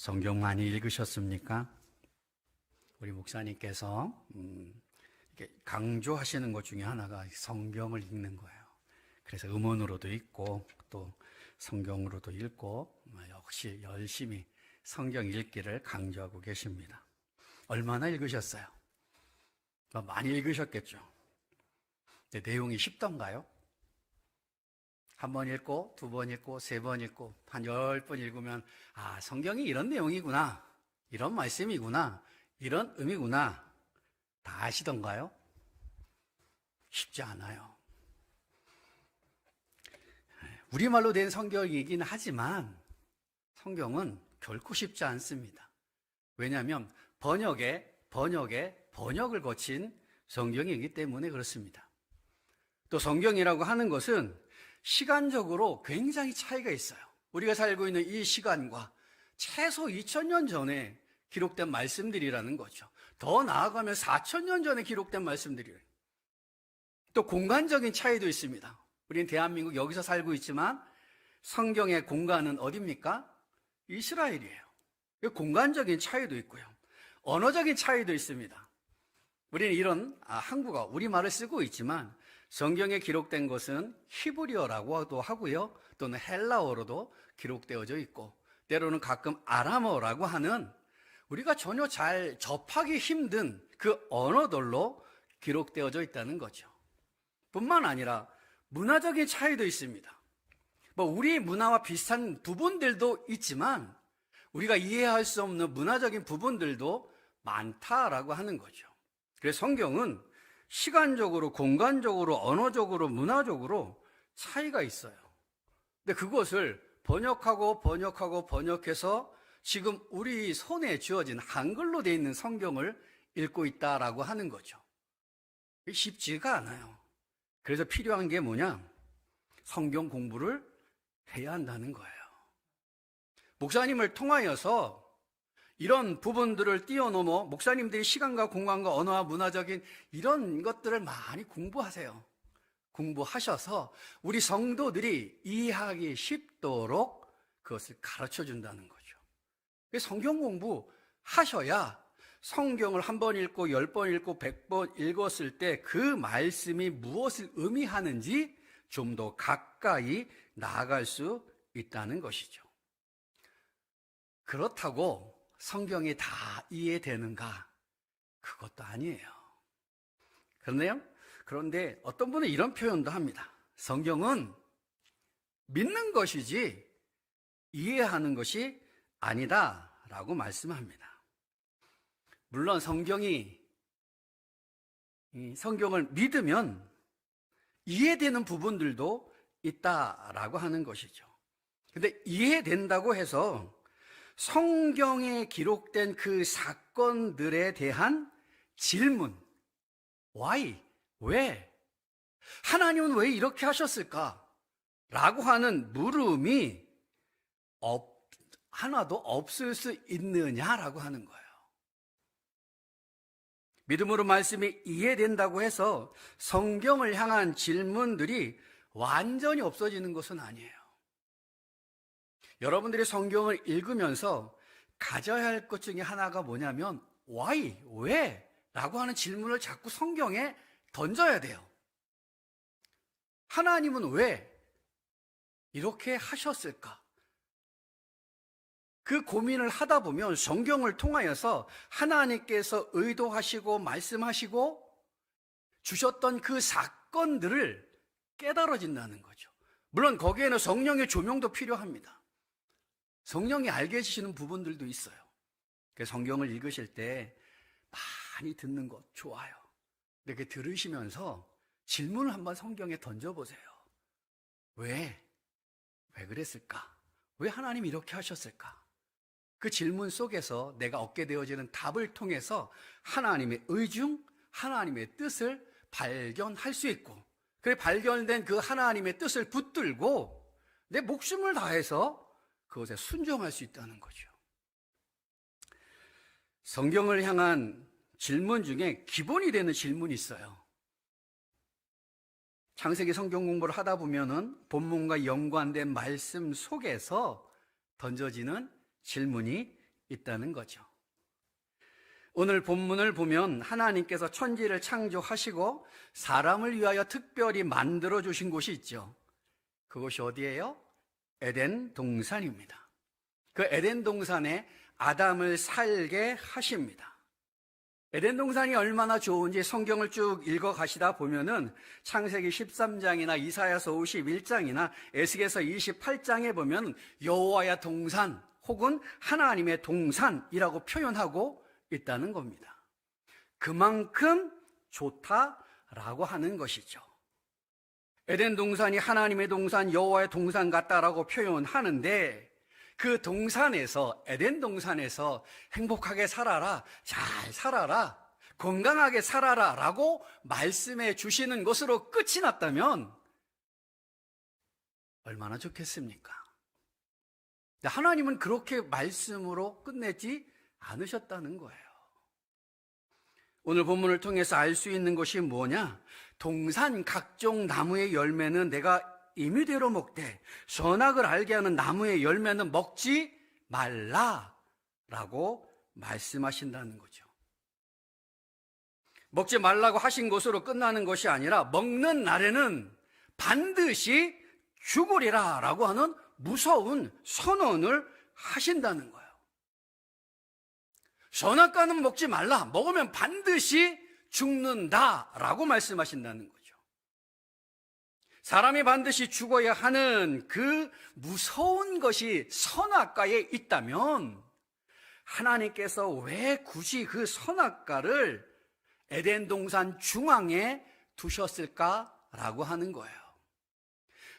성경 많이 읽으셨습니까? 우리 목사님께서 이렇게 강조하시는 것 중에 하나가 성경을 읽는 거예요. 그래서 음원으로도 읽고 또 성경으로도 읽고 역시 열심히 성경 읽기를 강조하고 계십니다. 얼마나 읽으셨어요? 많이 읽으셨겠죠. 근데 내용이 쉽던가요? 한 번 읽고, 두 번 읽고, 세 번 읽고, 한 10번 읽으면, 아, 성경이 이런 내용이구나. 이런 말씀이구나. 이런 의미구나. 다 아시던가요? 쉽지 않아요. 우리말로 된 성경이긴 하지만 성경은 결코 쉽지 않습니다. 왜냐하면 번역을 거친 성경이기 때문에 그렇습니다. 또 성경이라고 하는 것은 시간적으로 굉장히 차이가 있어요. 우리가 살고 있는 이 시간과 최소 2000년 전에 기록된 말씀들이라는 거죠. 더 나아가면 4000년 전에 기록된 말씀들이에요. 또 공간적인 차이도 있습니다. 우리는 대한민국 여기서 살고 있지만 성경의 공간은 어디입니까? 이스라엘이에요. 공간적인 차이도 있고요. 언어적인 차이도 있습니다. 우리는 이런 한국어, 우리말을 쓰고 있지만 성경에 기록된 것은 히브리어라고도 하고요. 또는 헬라어로도 기록되어져 있고 때로는 가끔 아람어라고 하는 우리가 전혀 잘 접하기 힘든 그 언어들로 기록되어져 있다는 거죠. 뿐만 아니라 문화적인 차이도 있습니다. 우리 문화와 비슷한 부분들도 있지만 우리가 이해할 수 없는 문화적인 부분들도 많다라고 하는 거죠. 그래서 성경은 시간적으로, 공간적으로, 언어적으로, 문화적으로 차이가 있어요. 근데 그것을 번역해서 지금 우리 손에 쥐어진 한글로 되어 있는 성경을 읽고 있다라고 하는 거죠. 쉽지가 않아요. 그래서 필요한 게 뭐냐? 성경 공부를 해야 한다는 거예요. 목사님을 통하여서 이런 부분들을 뛰어넘어 목사님들이 시간과 공간과 언어와 문화적인 이런 것들을 많이 공부하세요. 공부하셔서 우리 성도들이 이해하기 쉽도록 그것을 가르쳐 준다는 거죠. 성경 공부하셔야 성경을 한 번 읽고 10번 읽고 100번 읽었을 때 그 말씀이 무엇을 의미하는지 좀 더 가까이 나아갈 수 있다는 것이죠. 그렇다고 성경이 다 이해되는가? 그것도 아니에요. 그런데 어떤 분은 이런 표현도 합니다. 성경은 믿는 것이지 이해하는 것이 아니다라고 말씀합니다. 물론 성경을 믿으면 이해되는 부분들도 있다라고 하는 것이죠. 근데 이해된다고 해서 성경에 기록된 그 사건들에 대한 질문, why? 왜? 하나님은 왜 이렇게 하셨을까? 라고 하는 물음이 하나도 없을 수 있느냐라고 하는 거예요. 믿음으로 말씀이 이해된다고 해서 성경을 향한 질문들이 완전히 없어지는 것은 아니에요. 여러분들이 성경을 읽으면서 가져야 할 것 중에 하나가 뭐냐면 why? 왜? 라고 하는 질문을 자꾸 성경에 던져야 돼요. 하나님은 왜 이렇게 하셨을까? 그 고민을 하다 보면 성경을 통하여서 하나님께서 의도하시고 말씀하시고 주셨던 그 사건들을 깨달아진다는 거죠. 물론 거기에는 성령의 조명도 필요합니다. 성령이 알게 해주시는 부분들도 있어요. 그래서 성경을 읽으실 때 많이 듣는 것 좋아요. 이렇게 들으시면서 질문을 한번 성경에 던져보세요. 왜 그랬을까? 왜 하나님이 이렇게 하셨을까? 그 질문 속에서 내가 얻게 되어지는 답을 통해서 하나님의 의중, 하나님의 뜻을 발견할 수 있고, 그 발견된 그 하나님의 뜻을 붙들고 내 목숨을 다해서 그것에 순종할 수 있다는 거죠. 성경을 향한 질문 중에 기본이 되는 질문이 있어요. 창세기 성경 공부를 하다 보면은 본문과 연관된 말씀 속에서 던져지는 질문이 있다는 거죠. 오늘 본문을 보면 하나님께서 천지를 창조하시고 사람을 위하여 특별히 만들어 주신 곳이 있죠. 그곳이 어디예요? 에덴 동산입니다. 그 에덴 동산에 아담을 살게 하십니다. 에덴 동산이 얼마나 좋은지 성경을 쭉 읽어 가시다 보면은 창세기 13장이나 이사야서 51장이나 에스겔서 28장에 보면 여호와의 동산 혹은 하나님의 동산이라고 표현하고 있다는 겁니다. 그만큼 좋다라고 하는 것이죠. 에덴 동산이 하나님의 동산, 여호와의 동산 같다라고 표현하는데 그 동산에서, 에덴 동산에서 행복하게 살아라, 잘 살아라, 건강하게 살아라 라고 말씀해 주시는 것으로 끝이 났다면 얼마나 좋겠습니까? 하나님은 그렇게 말씀으로 끝내지 않으셨다는 거예요. 오늘 본문을 통해서 알 수 있는 것이 뭐냐? 동산 각종 나무의 열매는 내가 임의대로 먹되 선악을 알게 하는 나무의 열매는 먹지 말라라고 말씀하신다는 거죠. 먹지 말라고 하신 것으로 끝나는 것이 아니라 먹는 날에는 반드시 죽으리라 라고 하는 무서운 선언을 하신다는 거예요. 선악과는 먹지 말라, 먹으면 반드시 죽는다라고 말씀하신다는 거죠. 사람이 반드시 죽어야 하는 그 무서운 것이 선악과에 있다면 하나님께서 왜 굳이 그 선악과를 에덴 동산 중앙에 두셨을까라고 하는 거예요.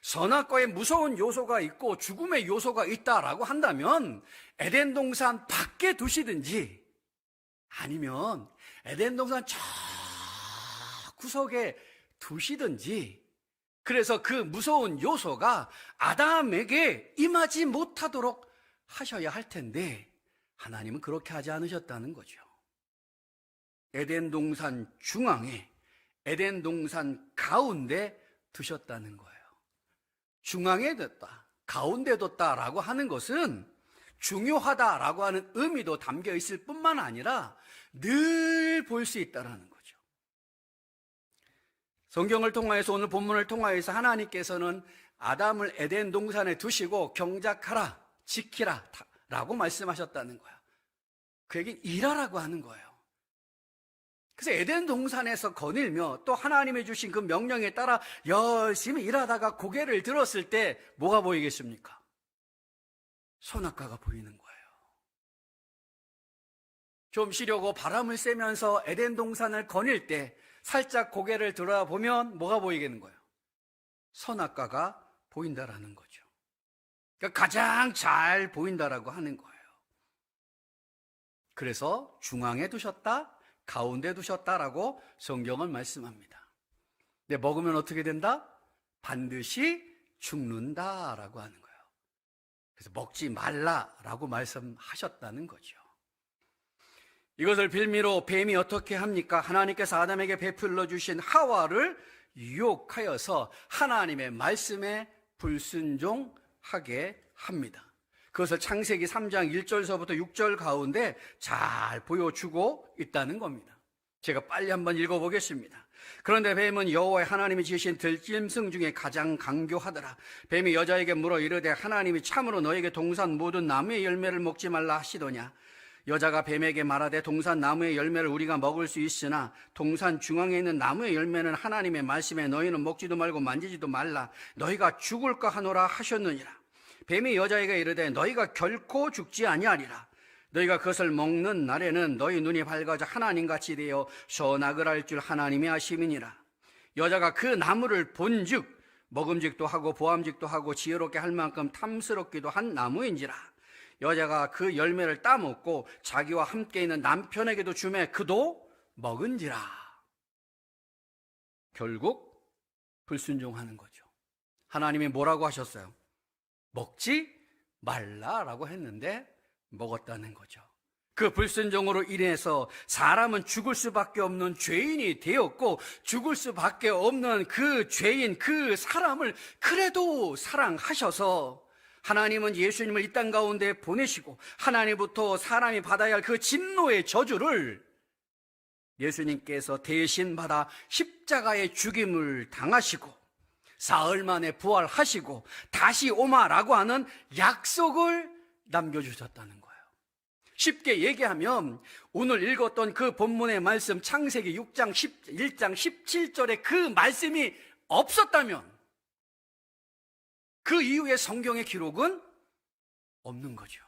선악과에 무서운 요소가 있고 죽음의 요소가 있다라고 한다면 에덴 동산 밖에 두시든지 아니면 에덴 동산 저 구석에 두시든지, 그래서 그 무서운 요소가 아담에게 임하지 못하도록 하셔야 할 텐데 하나님은 그렇게 하지 않으셨다는 거죠. 에덴 동산 중앙에, 에덴 동산 가운데 두셨다는 거예요. 중앙에 뒀다, 가운데 뒀다라고 하는 것은 중요하다라고 하는 의미도 담겨 있을 뿐만 아니라 늘 볼 수 있다라는 거죠. 성경을 통하여서, 오늘 본문을 통하여서 하나님께서는 아담을 에덴 동산에 두시고 경작하라, 지키라 라고 말씀하셨다는 거야. 그 얘기는 일하라고 하는 거예요. 그래서 에덴 동산에서 거닐며 또 하나님이 주신 그 명령에 따라 열심히 일하다가 고개를 들었을 때 뭐가 보이겠습니까? 선악과가 보이는 거예요. 좀 쉬려고 바람을 쐬면서 에덴 동산을 거닐 때 살짝 고개를 들어보면 뭐가 보이겠는 거예요? 선악과가 보인다라는 거죠. 그러니까 가장 잘 보인다라고 하는 거예요. 그래서 중앙에 두셨다, 가운데 두셨다라고 성경은 말씀합니다. 근데 먹으면 어떻게 된다? 반드시 죽는다라고 하는 거예요. 그래서 먹지 말라라고 말씀하셨다는 거죠. 이것을 빌미로 뱀이 어떻게 합니까? 하나님께서 아담에게 베풀러 주신 하와를 유혹하여서 하나님의 말씀에 불순종하게 합니다. 그것을 창세기 3장 1절서부터 6절 가운데 잘 보여주고 있다는 겁니다. 제가 빨리 한번 읽어보겠습니다. 그런데 뱀은 여호와 하나님이 지으신 들짐승 중에 가장 강교하더라. 뱀이 여자에게 물어 이르되 하나님이 참으로 너에게 동산 모든 나무의 열매를 먹지 말라 하시더냐? 여자가 뱀에게 말하되 동산 나무의 열매를 우리가 먹을 수 있으나 동산 중앙에 있는 나무의 열매는 하나님의 말씀에 너희는 먹지도 말고 만지지도 말라, 너희가 죽을까 하노라 하셨느니라. 뱀이 여자에게 이르되 너희가 결코 죽지 아니하리라. 너희가 그것을 먹는 날에는 너희 눈이 밝아져 하나님같이 되어 선악을 알 줄 하나님이 아심이니라. 여자가 그 나무를 본즉 먹음직도 하고 보암직도 하고 지혜롭게 할 만큼 탐스럽기도 한 나무인지라. 여자가 그 열매를 따먹고 자기와 함께 있는 남편에게도 주매 그도 먹은지라. 결국 불순종하는 거죠. 하나님이 뭐라고 하셨어요? 먹지 말라라고 했는데 먹었다는 거죠. 그 불순종으로 인해서 사람은 죽을 수밖에 없는 죄인이 되었고, 죽을 수밖에 없는 그 죄인, 그 사람을 그래도 사랑하셔서 하나님은 예수님을 이 땅 가운데 보내시고 하나님부터 사람이 받아야 할 그 진노의 저주를 예수님께서 대신 받아 십자가의 죽임을 당하시고 사흘 만에 부활하시고 다시 오마라고 하는 약속을 남겨주셨다는 거예요. 쉽게 얘기하면 오늘 읽었던 그 본문의 말씀 창세기 6장 1장 17절에 그 말씀이 없었다면 그 이후의 성경의 기록은 없는 거죠.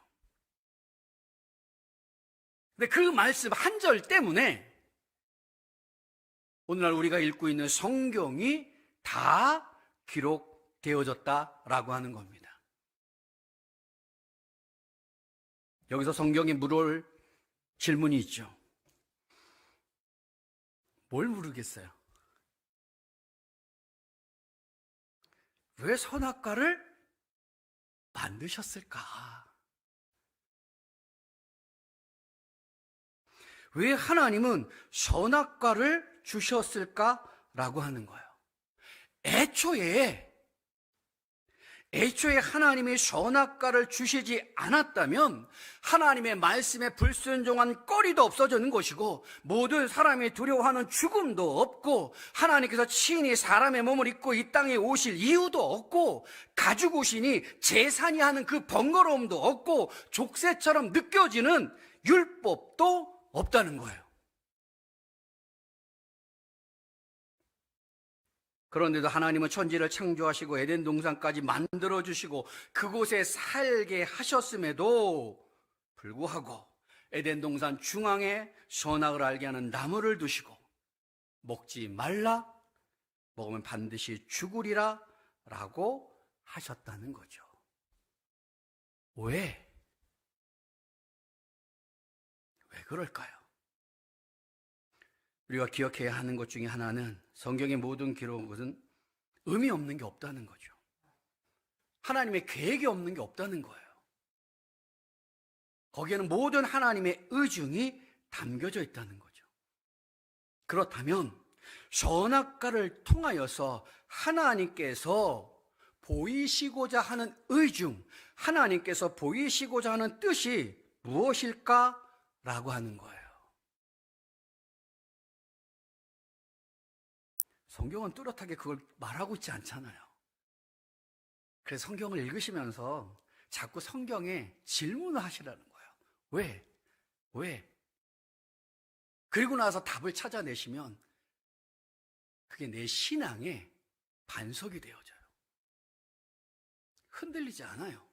근데 그 말씀 한 절 때문에 오늘날 우리가 읽고 있는 성경이 다 기록되어졌다라고 하는 겁니다. 여기서 성경이 물을 질문이 있죠. 뭘 물으겠어요? 왜 선악과를 만드셨을까? 왜 하나님은 선악과를 주셨을까라고 하는 거예요. 애초에 하나님이 선악과를 주시지 않았다면 하나님의 말씀에 불순종한 꺼리도 없어지는 것이고 모든 사람이 두려워하는 죽음도 없고 하나님께서 친히 사람의 몸을 입고 이 땅에 오실 이유도 없고 가죽 옷이니 제사니 하는 그 번거로움도 없고 족쇄처럼 느껴지는 율법도 없다는 거예요. 그런데도 하나님은 천지를 창조하시고 에덴 동산까지 만들어주시고 그곳에 살게 하셨음에도 불구하고 에덴 동산 중앙에 선악을 알게 하는 나무를 두시고 먹지 말라, 먹으면 반드시 죽으리라 라고 하셨다는 거죠. 왜 그럴까요? 우리가 기억해야 하는 것 중에 하나는 성경의 모든 기록은 의미 없는 게 없다는 거죠. 하나님의 계획이 없는 게 없다는 거예요. 거기에는 모든 하나님의 의중이 담겨져 있다는 거죠. 그렇다면 선악과를 통하여서 하나님께서 보이시고자 하는 의중, 하나님께서 보이시고자 하는 뜻이 무엇일까라고 하는 거예요. 성경은 뚜렷하게 그걸 말하고 있지 않잖아요. 그래서 성경을 읽으시면서 자꾸 성경에 질문을 하시라는 거예요. 왜? 그리고 나서 답을 찾아내시면 그게 내 신앙의 반석이 되어져요. 흔들리지 않아요.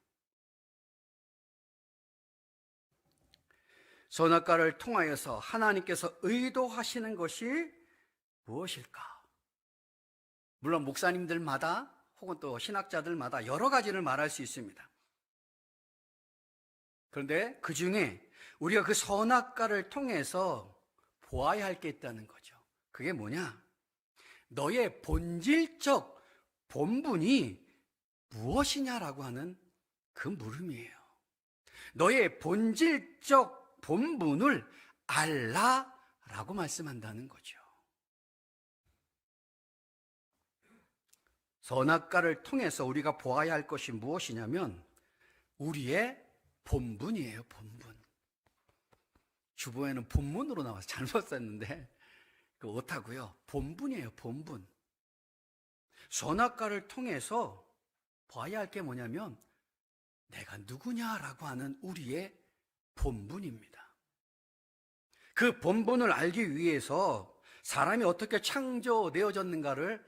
선악과를 통하여서 하나님께서 의도하시는 것이 무엇일까? 물론 목사님들마다 혹은 또 신학자들마다 여러 가지를 말할 수 있습니다. 그런데 그 중에 우리가 그 선악과를 통해서 보아야 할 게 있다는 거죠. 그게 뭐냐? 너의 본질적 본분이 무엇이냐라고 하는 그 물음이에요. 너의 본질적 본분을 알라라고 말씀한다는 거죠. 선악과를 통해서 우리가 보아야 할 것이 무엇이냐면 우리의 본분이에요. 본분. 주보에는 본문으로 나와서 잘못 썼는데 그거 어떡하고요. 본분이에요. 본분. 선악과를 통해서 봐야 할 게 뭐냐면 내가 누구냐라고 하는 우리의 본분입니다. 그 본분을 알기 위해서 사람이 어떻게 창조되어졌는가를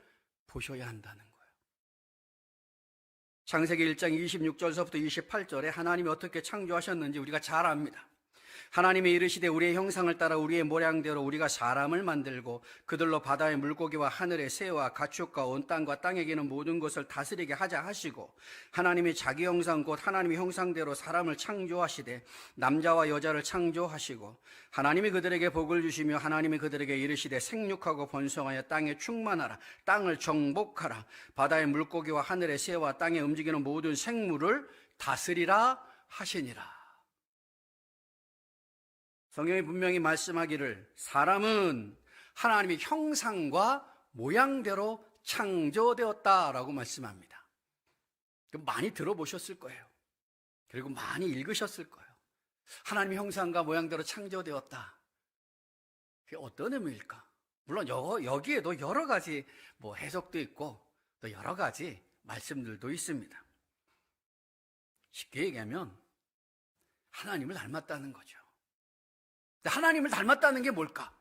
보셔야 한다는 거예요. 창세기 1장 26절서부터 28절에 하나님이 어떻게 창조하셨는지 우리가 잘 압니다. 하나님이 이르시되 우리의 형상을 따라 우리의 모양대로 우리가 사람을 만들고 그들로 바다의 물고기와 하늘의 새와 가축과 온 땅과 땅에 기는 모든 것을 다스리게 하자 하시고 하나님이 자기 형상 곧 하나님의 형상대로 사람을 창조하시되 남자와 여자를 창조하시고 하나님이 그들에게 복을 주시며 하나님이 그들에게 이르시되 생육하고 번성하여 땅에 충만하라 땅을 정복하라 바다의 물고기와 하늘의 새와 땅에 움직이는 모든 생물을 다스리라 하시니라. 성경이 분명히 말씀하기를 사람은 하나님의 형상과 모양대로 창조되었다라고 말씀합니다. 많이 들어보셨을 거예요. 그리고 많이 읽으셨을 거예요. 하나님의 형상과 모양대로 창조되었다. 그게 어떤 의미일까? 물론 여기에도 여러 가지 해석도 있고 또 여러 가지 말씀들도 있습니다. 쉽게 얘기하면 하나님을 닮았다는 거죠. 하나님을 닮았다는 게 뭘까?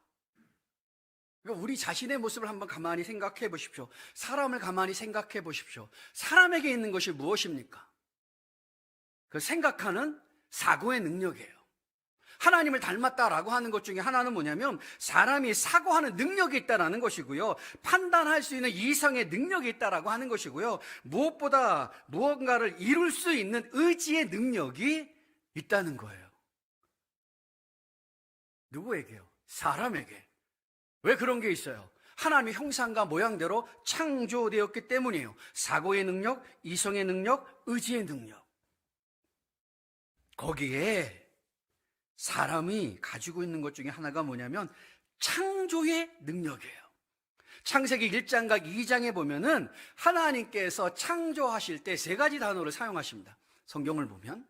그러니까 우리 자신의 모습을 한번 가만히 생각해 보십시오. 사람을 가만히 생각해 보십시오. 사람에게 있는 것이 무엇입니까? 그 생각하는 사고의 능력이에요. 하나님을 닮았다라고 하는 것 중에 하나는 뭐냐면 사람이 사고하는 능력이 있다라는 것이고요. 판단할 수 있는 이성의 능력이 있다라고 하는 것이고요. 무엇보다 무언가를 이룰 수 있는 의지의 능력이 있다는 거예요. 누구에게요? 사람에게. 왜 그런 게 있어요? 하나님의 형상과 모양대로 창조되었기 때문이에요. 사고의 능력, 이성의 능력, 의지의 능력. 거기에 사람이 가지고 있는 것 중에 하나가 뭐냐면 창조의 능력이에요. 창세기 1장과 2장에 보면은 하나님께서 창조하실 때 세 가지 단어를 사용하십니다. 성경을 보면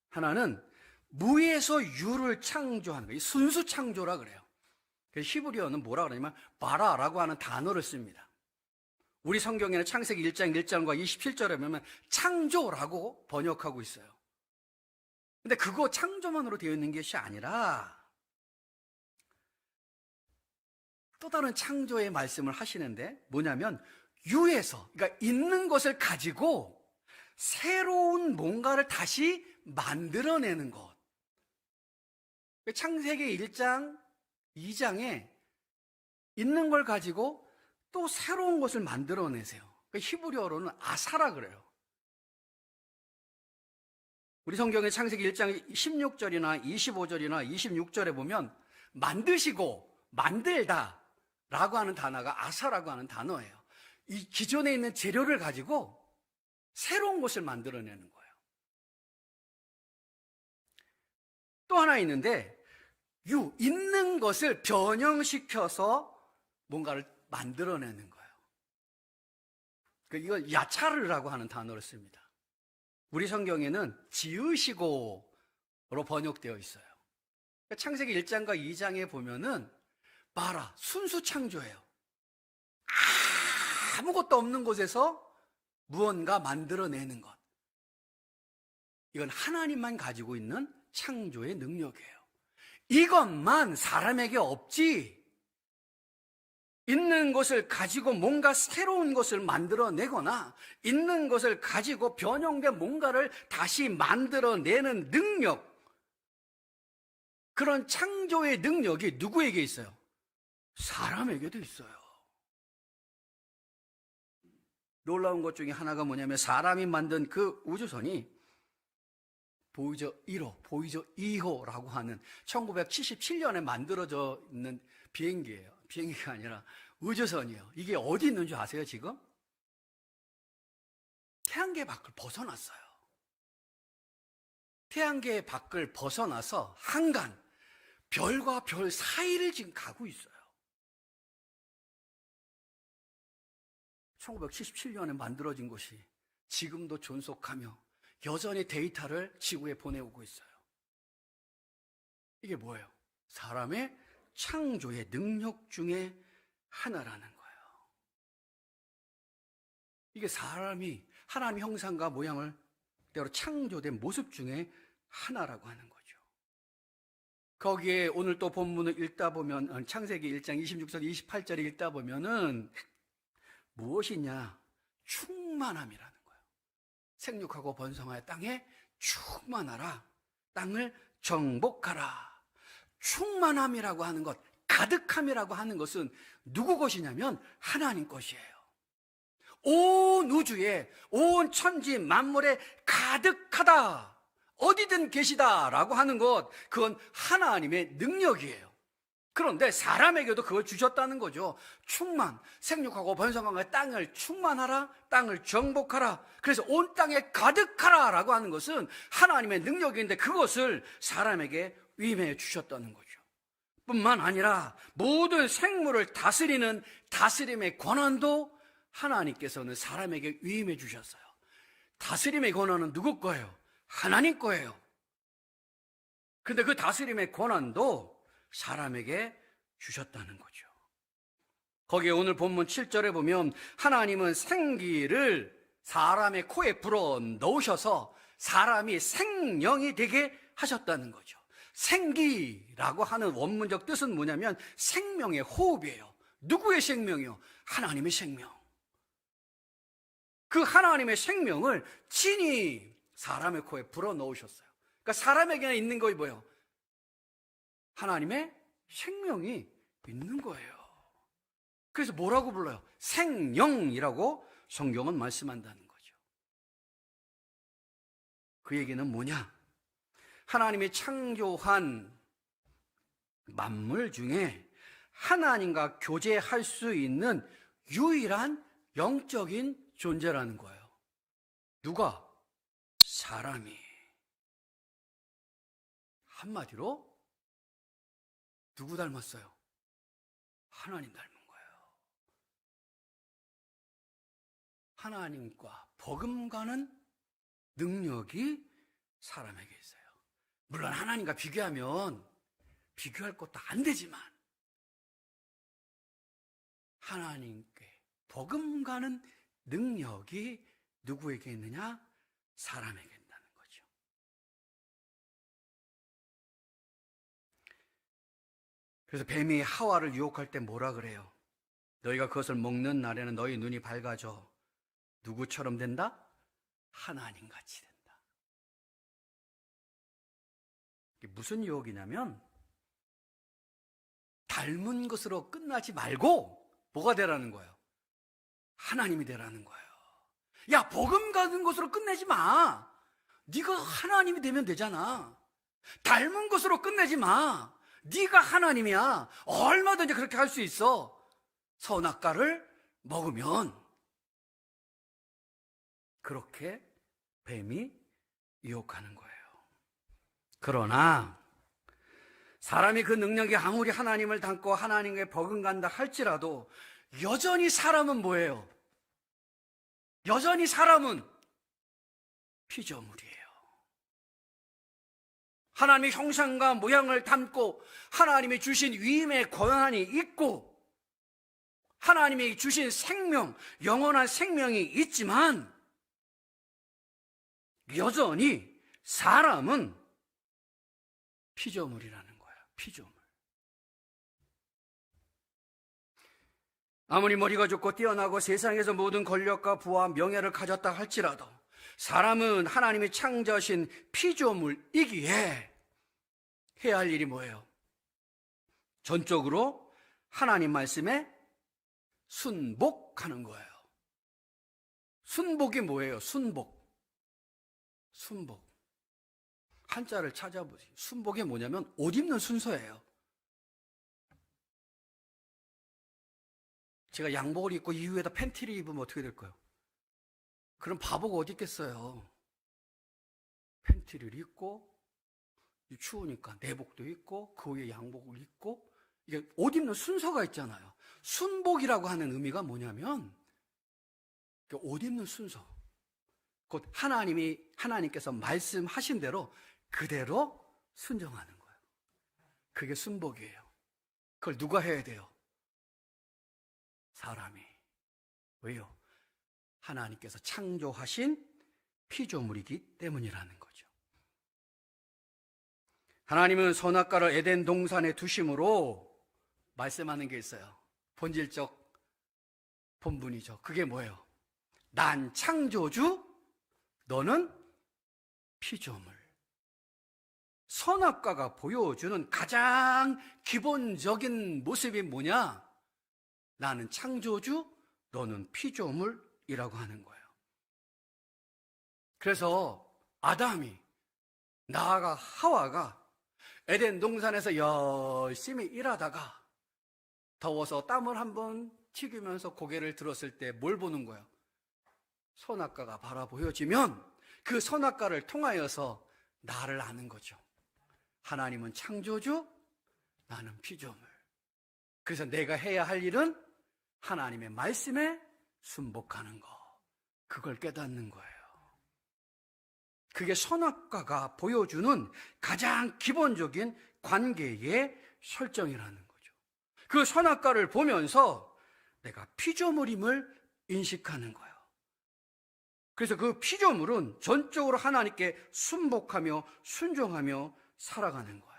하나는 무에서 유를 창조하는 거예요. 순수 창조라 그래요. 그래서 히브리어는 뭐라 그러냐면 바라라고 하는 단어를 씁니다. 우리 성경에는 창세기 1장 1절과 27절에 보면 창조라고 번역하고 있어요. 근데 그거 창조만으로 되어 있는 것이 아니라 또 다른 창조의 말씀을 하시는데 뭐냐면 유에서, 그러니까 있는 것을 가지고 새로운 뭔가를 다시 만들어내는 것. 창세기 1장, 2장에 있는 걸 가지고 또 새로운 것을 만들어내세요. 히브리어로는 아사라 그래요. 우리 성경의 창세기 1장 16절이나 25절이나 26절에 보면 만드시고 만들다 라고 하는 단어가 아사라고 하는 단어예요. 이 기존에 있는 재료를 가지고 새로운 것을 만들어내는 거예요. 또 하나 있는데 있는 것을 변형시켜서 뭔가를 만들어내는 거예요. 이걸 야차르라고 하는 단어를 씁니다. 우리 성경에는 지으시고로 번역되어 있어요. 창세기 1장과 2장에 보면은 봐라, 순수 창조예요. 아무것도 없는 곳에서 무언가 만들어내는 것. 이건 하나님만 가지고 있는 창조의 능력이에요. 이것만 사람에게 없지. 있는 것을 가지고 뭔가 새로운 것을 만들어내거나 있는 것을 가지고 변형된 뭔가를 다시 만들어내는 능력, 그런 창조의 능력이 누구에게 있어요? 사람에게도 있어요. 놀라운 것 중에 하나가 뭐냐면 사람이 만든 그 우주선이 보이저 1호, 보이저 2호라고 하는 1977년에 만들어져 있는 비행기예요. 비행기가 아니라 우주선이에요. 이게 어디 있는 줄 아세요, 지금? 태양계 밖을 벗어났어요. 태양계 밖을 벗어나서 한간, 별과 별 사이를 지금 가고 있어요. 1977년에 만들어진 것이 지금도 존속하며 여전히 데이터를 지구에 보내오고 있어요. 이게 뭐예요? 사람의 창조의 능력 중에 하나라는 거예요. 이게 사람이 하나님의 형상과 모양을 대로 창조된 모습 중에 하나라고 하는 거죠. 거기에 오늘 또 본문을 읽다 보면 창세기 1장 26절 28절을 읽다 보면은 무엇이냐? 충만함이라는 거예요. 생육하고 번성하여 땅에 충만하라. 땅을 정복하라. 충만함이라고 하는 것, 가득함이라고 하는 것은 누구 것이냐면 하나님 것이에요. 온 우주에, 온 천지 만물에 가득하다, 어디든 계시다라고 하는 것, 그건 하나님의 능력이에요. 그런데 사람에게도 그걸 주셨다는 거죠. 충만, 생육하고 번성하여 땅을 충만하라, 땅을 정복하라. 그래서 온 땅에 가득하라 라고 하는 것은 하나님의 능력인데 그것을 사람에게 위임해 주셨다는 거죠. 뿐만 아니라 모든 생물을 다스리는 다스림의 권한도 하나님께서는 사람에게 위임해 주셨어요. 다스림의 권한은 누구 거예요? 하나님 거예요. 근데 그 다스림의 권한도 사람에게 주셨다는 거죠. 거기에 오늘 본문 7절에 보면 하나님은 생기를 사람의 코에 불어 넣으셔서 사람이 생명이 되게 하셨다는 거죠. 생기라고 하는 원문적 뜻은 뭐냐면 생명의 호흡이에요. 누구의 생명이요? 하나님의 생명. 그 하나님의 생명을 친히 사람의 코에 불어 넣으셨어요. 그러니까 사람에게 있는 거이 뭐예요? 하나님의 생명이 있는 거예요. 그래서 뭐라고 불러요? 생영이라고 성경은 말씀한다는 거죠. 그 얘기는 뭐냐? 하나님이 창조한 만물 중에 하나님과 교제할 수 있는 유일한 영적인 존재라는 거예요. 누가? 사람이. 한마디로 누구 닮았어요? 하나님 닮은 거예요. 하나님과 버금가는 능력이 사람에게 있어요. 물론 하나님과 비교하면 비교할 것도 안 되지만 하나님께 버금가는 능력이 누구에게 있느냐? 사람에게 있다는 거죠. 그래서 뱀이 하와를 유혹할 때 뭐라 그래요? 너희가 그것을 먹는 날에는 너희 눈이 밝아져 누구처럼 된다? 하나님같이 된다. 이게 무슨 유혹이냐면 닮은 것으로 끝나지 말고 뭐가 되라는 거예요? 하나님이 되라는 거예요. 야, 버금가는 것으로 끝내지 마. 네가 하나님이 되면 되잖아. 닮은 것으로 끝내지 마. 네가 하나님이야. 얼마든지 그렇게 할 수 있어. 선악과를 먹으면. 그렇게 뱀이 유혹하는 거예요. 그러나 사람이 그 능력이 아무리 하나님을 닮고 하나님께 버금간다 할지라도 여전히 사람은 뭐예요? 여전히 사람은 피조물이에요. 하나님의 형상과 모양을 담고 하나님이 주신 위임의 권한이 있고 하나님이 주신 생명, 영원한 생명이 있지만 여전히 사람은 피조물이라는 거예요. 피조물. 아무리 머리가 좋고 뛰어나고 세상에서 모든 권력과 부와 명예를 가졌다 할지라도 사람은 하나님이 창조하신 피조물이기에 해야 할 일이 뭐예요? 전적으로 하나님 말씀에 순복하는 거예요. 순복이 뭐예요? 순복. 순복. 한자를 찾아보세요. 순복이 뭐냐면 옷 입는 순서예요. 제가 양복을 입고 이후에다 팬티를 입으면 어떻게 될까요? 그럼 바보가 어디 있겠어요? 팬티를 입고 추우니까 내복도 입고 그 위에 양복을 입고 이게 옷 입는 순서가 있잖아요. 순복이라고 하는 의미가 뭐냐면 옷 입는 순서. 곧 하나님께서 말씀하신 대로 그대로 순종하는 거예요. 그게 순복이에요. 그걸 누가 해야 돼요? 사람이. 왜요? 하나님께서 창조하신 피조물이기 때문이라는 거죠. 하나님은 선악과를 에덴 동산에 두심으로 말씀하는 게 있어요. 본질적 본분이죠. 그게 뭐예요? 난 창조주, 너는 피조물. 선악과가 보여주는 가장 기본적인 모습이 뭐냐? 나는 창조주, 너는 피조물이라고 하는 거예요. 그래서 아담이, 나아가 하와가 에덴 동산에서 열심히 일하다가 더워서 땀을 한번 튀기면서 고개를 들었을 때 뭘 보는 거예요? 선악과가 바라 보여지면 그 선악과를 통하여서 나를 아는 거죠. 하나님은 창조주, 나는 피조물. 그래서 내가 해야 할 일은 하나님의 말씀에 순복하는 거, 그걸 깨닫는 거예요. 그게 선악과가 보여주는 가장 기본적인 관계의 설정이라는 거죠. 그 선악과를 보면서 내가 피조물임을 인식하는 거예요. 그래서 그 피조물은 전적으로 하나님께 순복하며 순종하며 살아가는 거예요.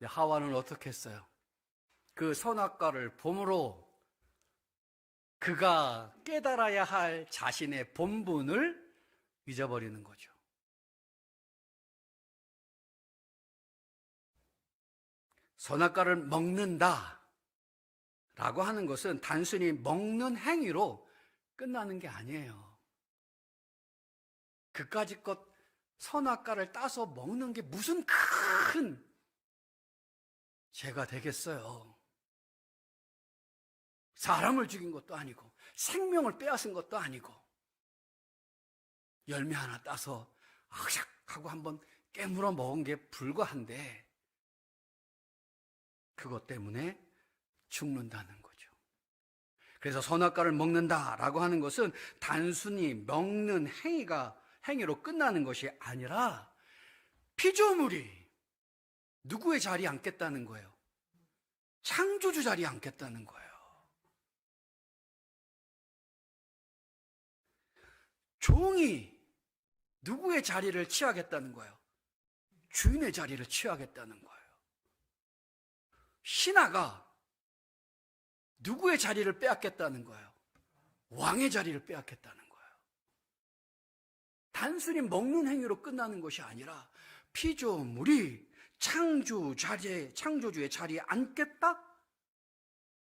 하와는 어떻게 했어요? 그 선악과를 봄으로 그가 깨달아야 할 자신의 본분을 잊어버리는 거죠. 선악과를 먹는다 라고 하는 것은 단순히 먹는 행위로 끝나는 게 아니에요. 그까짓 것 선악과를 따서 먹는 게 무슨 큰 죄가 되겠어요. 사람을 죽인 것도 아니고 생명을 빼앗은 것도 아니고 열매 하나 따서 아삭 하고 한번 깨물어 먹은 게 불과한데 그것 때문에 죽는다는 거죠. 그래서 선악과를 먹는다라고 하는 것은 단순히 먹는 행위로 끝나는 것이 아니라 피조물이 누구의 자리에 앉겠다는 거예요? 창조주 자리에 앉겠다는 거예요. 종이 누구의 자리를 취하겠다는 거예요? 주인의 자리를 취하겠다는 거예요. 신하가 누구의 자리를 빼앗겠다는 거예요? 왕의 자리를 빼앗겠다는 거예요. 단순히 먹는 행위로 끝나는 것이 아니라 피조물이 창조주의 자리에 앉겠다?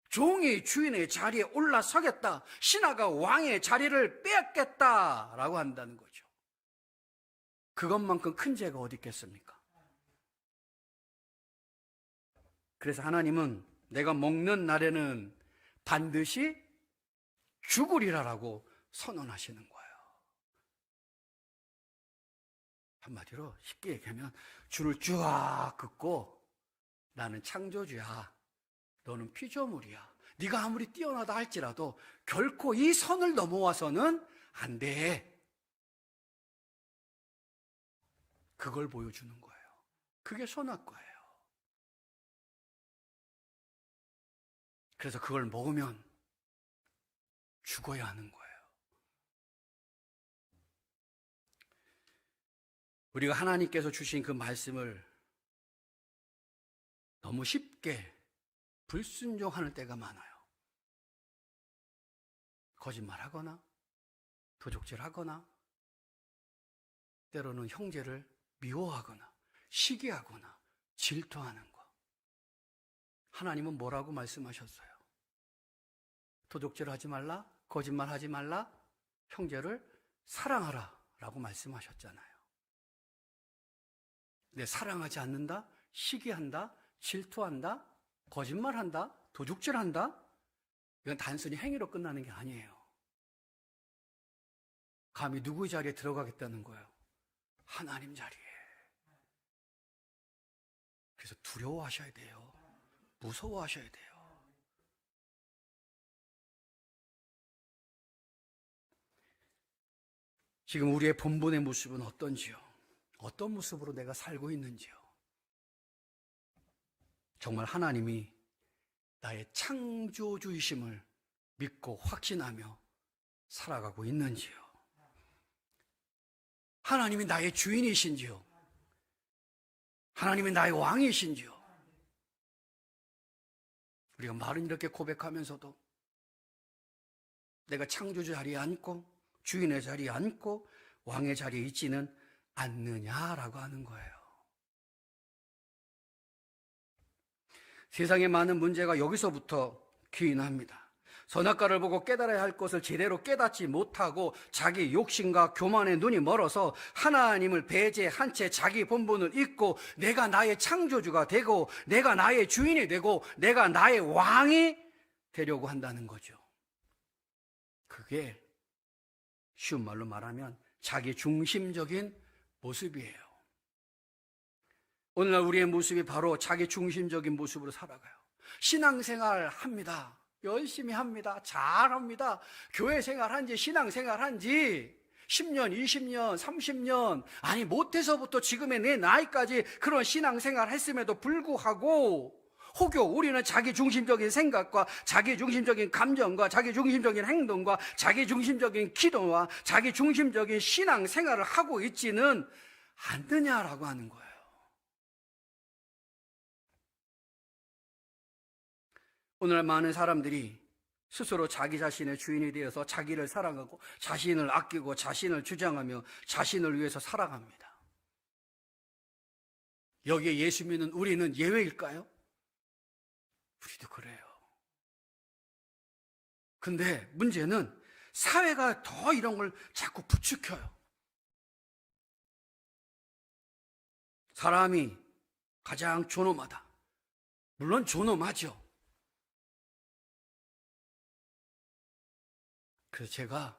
종이 주인의 자리에 올라서겠다. 신하가 왕의 자리를 빼앗겠다라고 한다는 거죠. 그것만큼 큰 죄가 어디 있겠습니까? 그래서 하나님은 내가 먹는 날에는 반드시 죽으리라라고 선언하시는 거예요. 한마디로 쉽게 얘기하면 줄을 쫙 긋고 나는 창조주야. 너는 피조물이야. 네가 아무리 뛰어나다 할지라도 결코 이 선을 넘어와서는 안 돼. 그걸 보여주는 거예요. 그게 선악과예요. 그래서 그걸 먹으면 죽어야 하는 거예요. 우리가 하나님께서 주신 그 말씀을 너무 쉽게 불순종하는 때가 많아요. 거짓말하거나 도적질하거나 때로는 형제를 미워하거나 시기하거나 질투하는 것. 하나님은 뭐라고 말씀하셨어요? 도적질하지 말라, 거짓말하지 말라, 형제를 사랑하라 라고 말씀하셨잖아요. 근데 사랑하지 않는다, 시기한다, 질투한다, 거짓말한다, 도둑질한다? 이건 단순히 행위로 끝나는 게 아니에요. 감히 누구의 자리에 들어가겠다는 거예요? 하나님 자리에. 그래서 두려워하셔야 돼요. 무서워하셔야 돼요. 지금 우리의 본분의 모습은 어떤지요? 어떤 모습으로 내가 살고 있는지요? 정말 하나님이 나의 창조주이심을 믿고 확신하며 살아가고 있는지요? 하나님이 나의 주인이신지요? 하나님이 나의 왕이신지요? 우리가 말은 이렇게 고백하면서도 내가 창조주 자리에 앉고 주인의 자리에 앉고 왕의 자리에 있지는 않느냐라고 하는 거예요. 세상의 많은 문제가 여기서부터 기인합니다. 선악과를 보고 깨달아야 할 것을 제대로 깨닫지 못하고 자기 욕심과 교만에 눈이 멀어서 하나님을 배제한 채 자기 본분을 잊고 내가 나의 창조주가 되고 내가 나의 주인이 되고 내가 나의 왕이 되려고 한다는 거죠. 그게 쉬운 말로 말하면 자기 중심적인 모습이에요. 오늘날 우리의 모습이 바로 자기 중심적인 모습으로 살아가요. 신앙생활 합니다. 열심히 합니다. 잘합니다. 교회 생활한 지, 신앙 생활한 지 10년, 20년, 30년, 아니 못해서부터 지금의 내 나이까지 그런 신앙 생활 했음에도 불구하고 혹여 우리는 자기중심적인 생각과 자기중심적인 감정과 자기중심적인 행동과 자기중심적인 기도와 자기중심적인 신앙 생활을 하고 있지는 않느냐라고 하는 거예요. 오늘 많은 사람들이 스스로 자기 자신의 주인이 되어서 자기를 사랑하고 자신을 아끼고 자신을 주장하며 자신을 위해서 살아갑니다. 여기에 예수 믿는 우리는 예외일까요? 우리도 그래요. 근데 문제는 사회가 더 이런 걸 자꾸 부추겨요. 사람이 가장 존엄하다. 물론 존엄하죠. 그래서 제가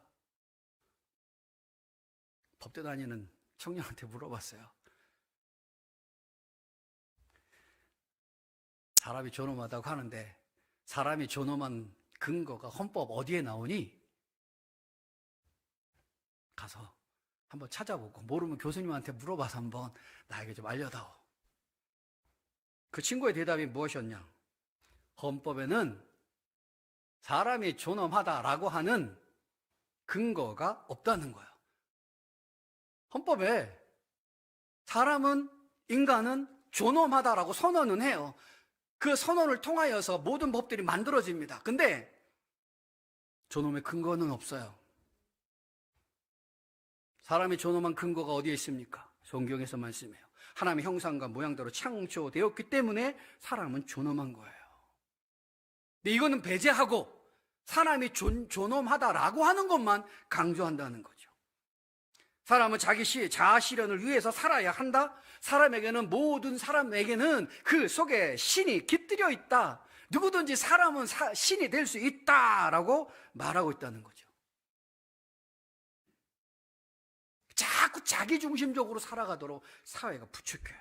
법대 다니는 청년한테 물어봤어요. 사람이 존엄하다고 하는데 사람이 존엄한 근거가 헌법 어디에 나오니? 가서 한번 찾아보고 모르면 교수님한테 물어봐서 한번 나에게 좀 알려다오. 그 친구의 대답이 무엇이었냐? 헌법에는 사람이 존엄하다라고 하는 근거가 없다는 거예요. 헌법에 인간은 존엄하다라고 선언은 해요. 그 선언을 통하여서 모든 법들이 만들어집니다. 근데 존엄의 근거는 없어요. 사람이 존엄한 근거가 어디에 있습니까? 성경에서 말씀해요. 하나님의 형상과 모양대로 창조되었기 때문에 사람은 존엄한 거예요. 근데 이거는 배제하고 사람이 존엄하다라고 하는 것만 강조한다는 거죠. 사람은 자기 자아 실현을 위해서 살아야 한다. 모든 사람에게는 그 속에 신이 깃들여 있다. 누구든지 사람은 신이 될 수 있다라고 말하고 있다는 거죠. 자꾸 자기중심적으로 살아가도록 사회가 부추겨요.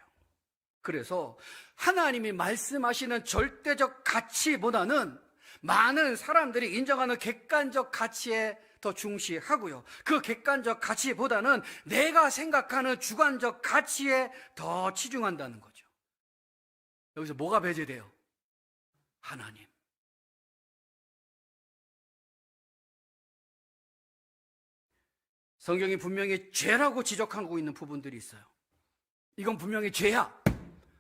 그래서 하나님이 말씀하시는 절대적 가치보다는 많은 사람들이 인정하는 객관적 가치에 더 중시하고요. 그 객관적 가치보다는 내가 생각하는 주관적 가치에 더 치중한다는 거죠. 여기서 뭐가 배제돼요? 하나님. 성경이 분명히 죄라고 지적하고 있는 부분들이 있어요. 이건 분명히 죄야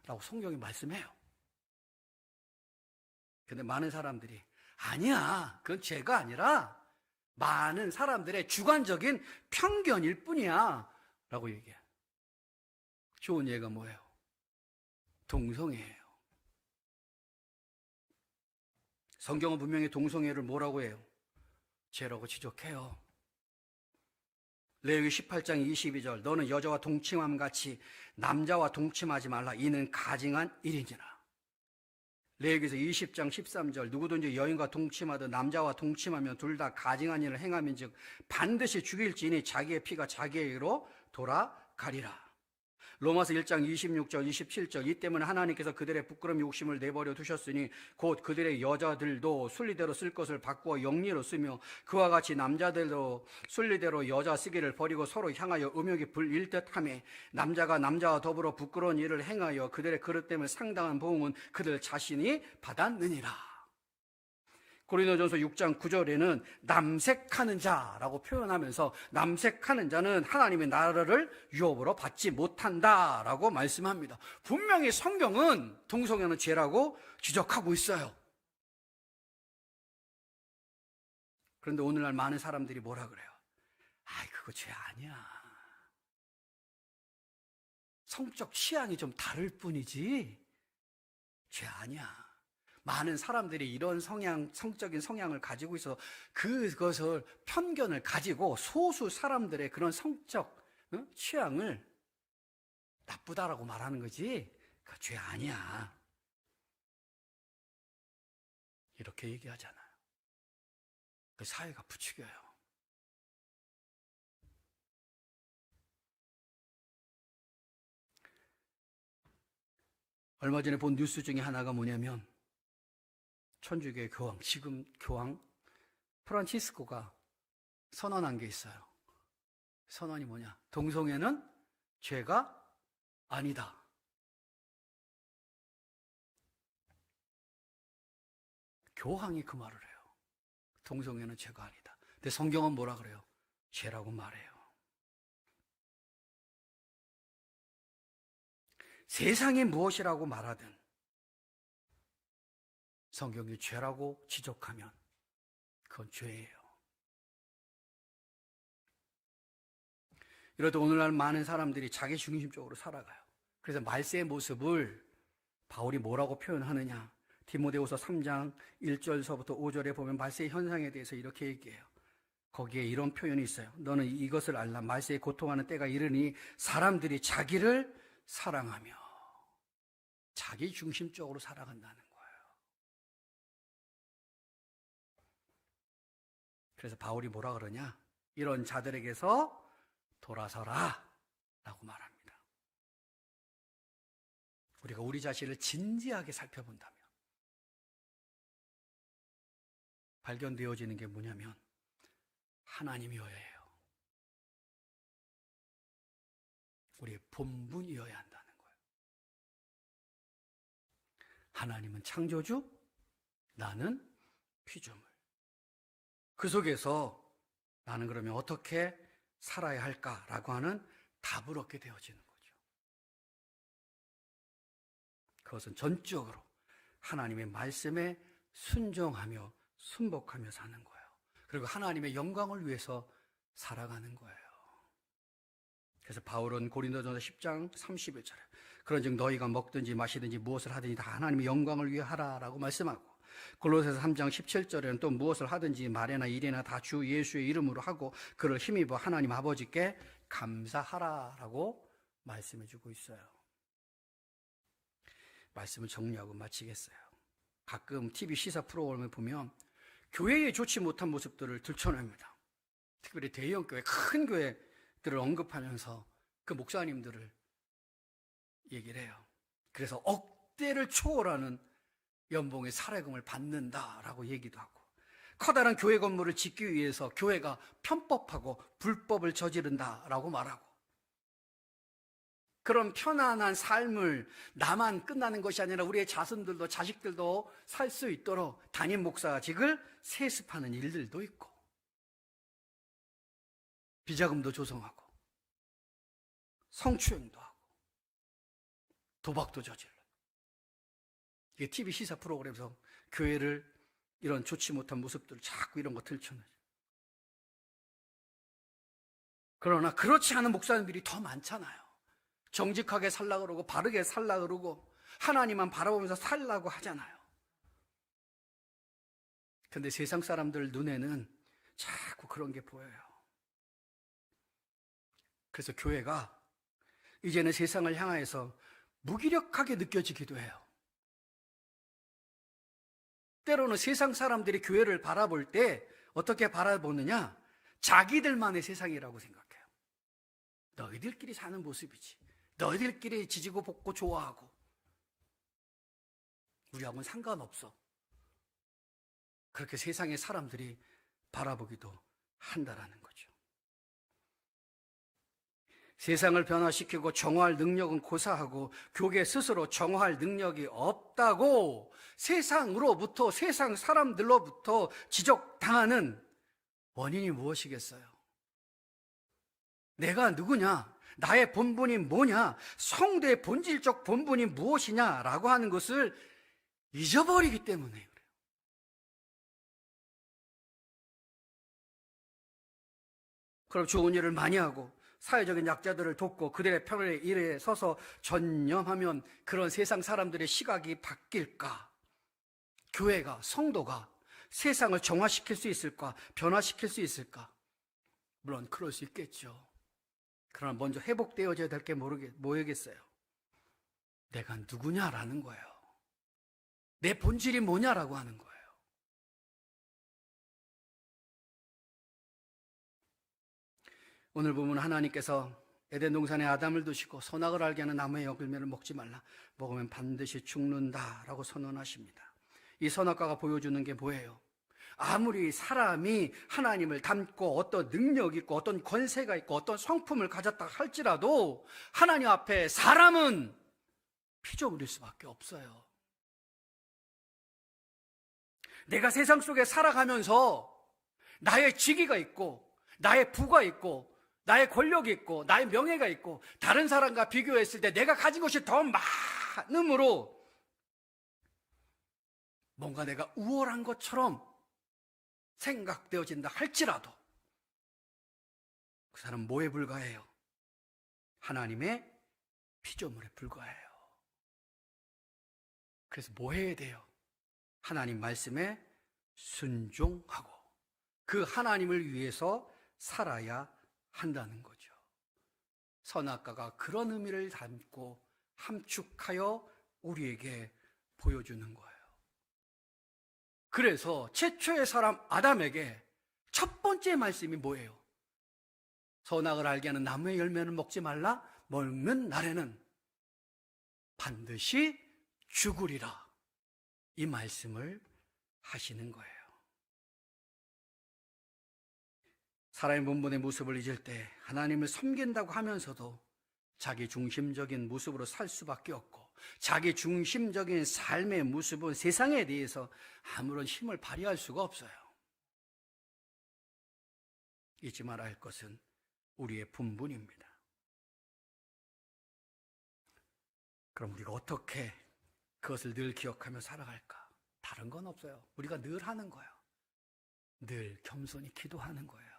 라고 성경이 말씀해요. 근데 많은 사람들이 아니야, 그건 죄가 아니라 많은 사람들의 주관적인 편견일 뿐이야 라고 얘기해요. 좋은 예가 뭐예요? 동성애예요. 성경은 분명히 동성애를 뭐라고 해요? 죄라고 지적해요. 레위기 18장 22절 너는 여자와 동침함 같이 남자와 동침하지 말라. 이는 가증한 일이니라. 레위기서 20장 13절 누구든지 여인과 동침하든 남자와 동침하면 둘 다 가증한 일을 행하면즉 반드시 죽일지니 자기의 피가 자기에게로 돌아가리라. 로마서 1장 26절 27절 이 때문에 하나님께서 그들의 부끄러움 욕심을 내버려 두셨으니 곧 그들의 여자들도 순리대로 쓸 것을 바꾸어 영리로 쓰며 그와 같이 남자들도 순리대로 여자 쓰기를 버리고 서로 향하여 음욕이 불일 듯하며 남자가 남자와 더불어 부끄러운 일을 행하여 그들의 그릇 때문에 상당한 보응은 그들 자신이 받았느니라. 고린도전서 6장 9절에는 남색하는 자라고 표현하면서 남색하는 자는 하나님의 나라를 유업으로 받지 못한다라고 말씀합니다. 분명히 성경은 동성애는 죄라고 지적하고 있어요. 그런데 오늘날 많은 사람들이 뭐라 그래요? 아이, 그거 죄 아니야. 성적 취향이 좀 다를 뿐이지 죄 아니야. 많은 사람들이 이런 성적인 성향을 가지고 있어 그것을 편견을 가지고 소수 사람들의 그런 성적 취향을 나쁘다라고 말하는 거지 그 죄 아니야. 이렇게 얘기하잖아요. 그 사회가 부추겨요. 얼마 전에 본 뉴스 중에 하나가 뭐냐면 천주교의 교황, 지금 교황 프란치스코가 선언한 게 있어요. 선언이 뭐냐? 동성애는 죄가 아니다. 교황이 그 말을 해요. 동성애는 죄가 아니다. 근데 성경은 뭐라 그래요? 죄라고 말해요. 세상이 무엇이라고 말하든 성경이 죄라고 지적하면 그건 죄예요. 이러다 오늘날 많은 사람들이 자기 중심적으로 살아가요. 그래서 말세의 모습을 바울이 뭐라고 표현하느냐? 디모데후서 3장 1절서부터 5절에 보면 말세의 현상에 대해서 이렇게 얘기해요. 거기에 이런 표현이 있어요. 너는 이것을 알라. 말세에 고통하는 때가 이르니 사람들이 자기를 사랑하며 자기 중심적으로 살아간다는 거예요. 그래서 바울이 뭐라 그러냐? 이런 자들에게서 돌아서라 라고 말합니다. 우리가 우리 자신을 진지하게 살펴본다면 발견되어지는 게 뭐냐면 하나님이어야 해요. 우리의 본분이어야 한다는 거예요. 하나님은 창조주, 나는 피조물. 그 속에서 나는 그러면 어떻게 살아야 할까라고 하는 답을 얻게 되어지는 거죠. 그것은 전적으로 하나님의 말씀에 순종하며 순복하며 사는 거예요. 그리고 하나님의 영광을 위해서 살아가는 거예요. 그래서 바울은 고린도전서 10장 31절에 그런즉 너희가 먹든지 마시든지 무엇을 하든지 다 하나님의 영광을 위해 하라라고 말씀하고, 골로새서 3장 17절에는 또 무엇을 하든지 말이나 일이나 다 주 예수의 이름으로 하고 그를 힘입어 하나님 아버지께 감사하라라고 말씀해 주고 있어요. 말씀을 정리하고 마치겠어요. 가끔 TV 시사 프로그램을 보면 교회에 좋지 못한 모습들을 들춰냅니다. 특별히 대형 교회, 큰 교회들을 언급하면서 그 목사님들을 얘기를 해요. 그래서 억대를 초월하는 연봉의 사례금을 받는다라고 얘기도 하고, 커다란 교회 건물을 짓기 위해서 교회가 편법하고 불법을 저지른다라고 말하고, 그런 편안한 삶을 나만 끝나는 것이 아니라 우리의 자손들도 자식들도 살 수 있도록 담임 목사직을 세습하는 일들도 있고, 비자금도 조성하고 성추행도 하고 도박도 저질러. 이게 TV 시사 프로그램에서 교회를 이런 좋지 못한 모습들을 자꾸 이런 거 들춰내죠. 그러나 그렇지 않은 목사님들이 더 많잖아요. 정직하게 살라 그러고 바르게 살라 그러고 하나님만 바라보면서 살라고 하잖아요. 근데 세상 사람들 눈에는 자꾸 그런 게 보여요. 그래서 교회가 이제는 세상을 향해서 무기력하게 느껴지기도 해요. 때로는 세상 사람들이 교회를 바라볼 때 어떻게 바라보느냐? 자기들만의 세상이라고 생각해요. 너희들끼리 사는 모습이지. 너희들끼리 지지고 볶고 좋아하고 우리하고는 상관없어. 그렇게 세상의 사람들이 바라보기도 한다라는 거죠. 세상을 변화시키고 정화할 능력은 고사하고 교계 스스로 정화할 능력이 없다고 세상으로부터, 세상 사람들로부터 지적당하는 원인이 무엇이겠어요? 내가 누구냐? 나의 본분이 뭐냐? 성도의 본질적 본분이 무엇이냐라고 하는 것을 잊어버리기 때문에 그래요. 그럼 좋은 일을 많이 하고 사회적인 약자들을 돕고 그들의 편의 일에 서서 전념하면 그런 세상 사람들의 시각이 바뀔까? 교회가, 성도가 세상을 정화시킬 수 있을까? 변화시킬 수 있을까? 물론 그럴 수 있겠죠. 그러나 먼저 회복되어져야 될 게 뭐겠어요? 내가 누구냐라는 거예요. 내 본질이 뭐냐라고 하는 거예요. 오늘 보면 하나님께서 에덴 동산에 아담을 두시고 선악을 알게 하는 나무의 열매를 먹지 말라. 먹으면 반드시 죽는다라고 선언하십니다. 이 선악과가 보여주는 게 뭐예요? 아무리 사람이 하나님을 닮고 어떤 능력 있고 어떤 권세가 있고 어떤 성품을 가졌다 할지라도 하나님 앞에 사람은 피조물일 수밖에 없어요. 내가 세상 속에 살아가면서 나의 직위가 있고 나의 부가 있고 나의 권력이 있고 나의 명예가 있고 다른 사람과 비교했을 때 내가 가진 것이 더 많음으로 뭔가 내가 우월한 것처럼 생각되어진다 할지라도 그 사람은 뭐에 불과해요? 하나님의 피조물에 불과해요. 그래서 뭐 해야 돼요? 하나님 말씀에 순종하고 그 하나님을 위해서 살아야 한다는 거죠. 선악과가 그런 의미를 담고 함축하여 우리에게 보여주는 거예요. 그래서 최초의 사람 아담에게 첫 번째 말씀이 뭐예요? 선악을 알게 하는 나무의 열매는 먹지 말라. 먹는 날에는 반드시 죽으리라. 이 말씀을 하시는 거예요. 사람의 본분의 모습을 잊을 때 하나님을 섬긴다고 하면서도 자기 중심적인 모습으로 살 수밖에 없고 자기 중심적인 삶의 모습은 세상에 대해서 아무런 힘을 발휘할 수가 없어요. 잊지 말아야 할 것은 우리의 본분입니다. 그럼 우리가 어떻게 그것을 늘 기억하며 살아갈까? 다른 건 없어요. 우리가 늘 하는 거예요. 늘 겸손히 기도하는 거예요.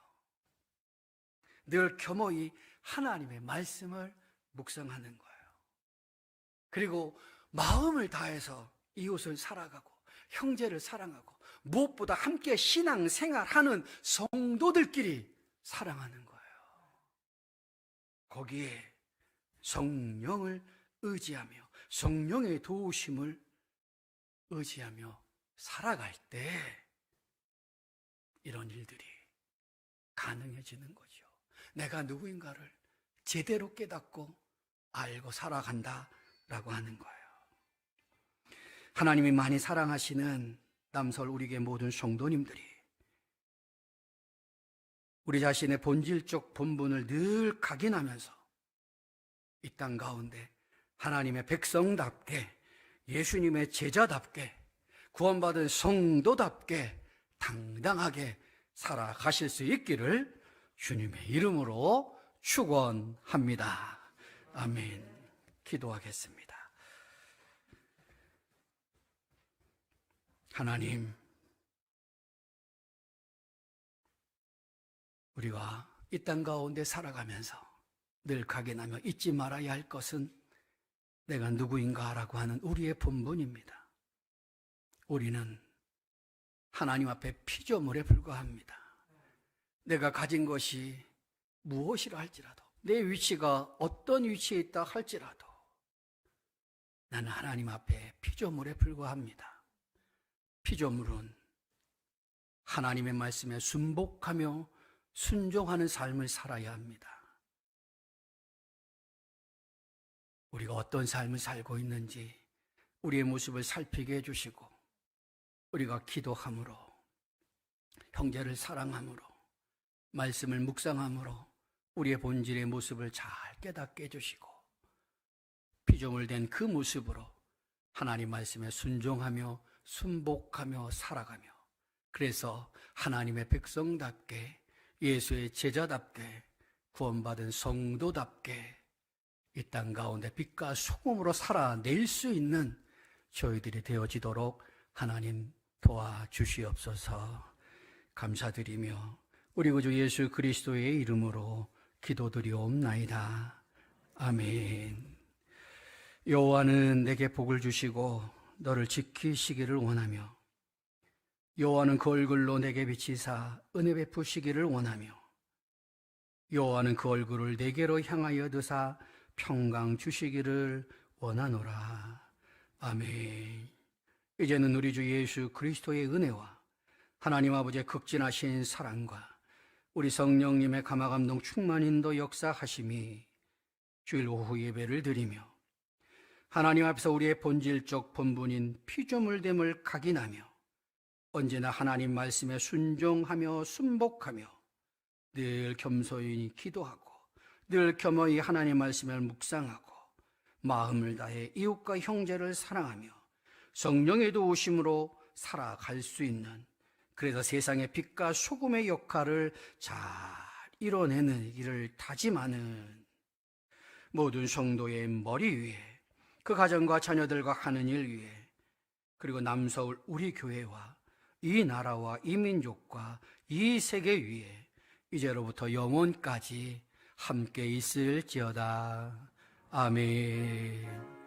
늘 겸허히 하나님의 말씀을 묵상하는 거예요. 그리고 마음을 다해서 이웃을 살아가고 형제를 사랑하고 무엇보다 함께 신앙생활하는 성도들끼리 사랑하는 거예요. 거기에 성령을 의지하며 성령의 도우심을 의지하며 살아갈 때 이런 일들이 가능해지는 거죠. 내가 누구인가를 제대로 깨닫고 알고 살아간다라고 하는 거예요. 하나님이 많이 사랑하시는 남설 우리의 모든 성도님들이 우리 자신의 본질적 본분을 늘 각인하면서 이 땅 가운데 하나님의 백성답게 예수님의 제자답게 구원받은 성도답게 당당하게 살아가실 수 있기를 주님의 이름으로 축원합니다. 아멘. 기도하겠습니다. 하나님, 우리가 이 땅 가운데 살아가면서 늘 각인하며 잊지 말아야 할 것은 내가 누구인가라고 하는 우리의 본분입니다. 우리는 하나님 앞에 피조물에 불과합니다. 내가 가진 것이 무엇이라 할지라도 내 위치가 어떤 위치에 있다 할지라도 나는 하나님 앞에 피조물에 불과합니다. 피조물은 하나님의 말씀에 순복하며 순종하는 삶을 살아야 합니다. 우리가 어떤 삶을 살고 있는지 우리의 모습을 살피게 해주시고 우리가 기도함으로 형제를 사랑함으로 말씀을 묵상함으로 우리의 본질의 모습을 잘 깨닫게 해주시고 피조물 된 그 모습으로 하나님 말씀에 순종하며 순복하며 살아가며 그래서 하나님의 백성답게 예수의 제자답게 구원받은 성도답게 이 땅 가운데 빛과 소금으로 살아낼 수 있는 저희들이 되어지도록 하나님 도와주시옵소서. 감사드리며 우리 구주 예수 그리스도의 이름으로 기도드리옵나이다. 아멘. 여호와는 내게 복을 주시고 너를 지키시기를 원하며 여호와는 그 얼굴로 내게 비치사 은혜 베푸시기를 원하며 여호와는 그 얼굴을 내게로 향하여 드사 평강 주시기를 원하노라. 아멘. 이제는 우리 주 예수 그리스도의 은혜와 하나님 아버지의 극진하신 사랑과 우리 성령님의 감화감동 충만 인도 역사하심이 주일 오후 예배를 드리며 하나님 앞에서 우리의 본질적 본분인 피조물됨을 각인하며 언제나 하나님 말씀에 순종하며 순복하며 늘 겸손히 기도하고 늘 겸허히 하나님 말씀을 묵상하고 마음을 다해 이웃과 형제를 사랑하며 성령의 도우심으로 살아갈 수 있는, 그래서 세상의 빛과 소금의 역할을 잘 이뤄내는 일을 다짐하는 모든 성도의 머리 위에, 그 가정과 자녀들과 하는 일 위에, 그리고 남서울 우리 교회와 이 나라와 이 민족과 이 세계 위에 이제로부터 영원까지 함께 있을지어다. 아멘.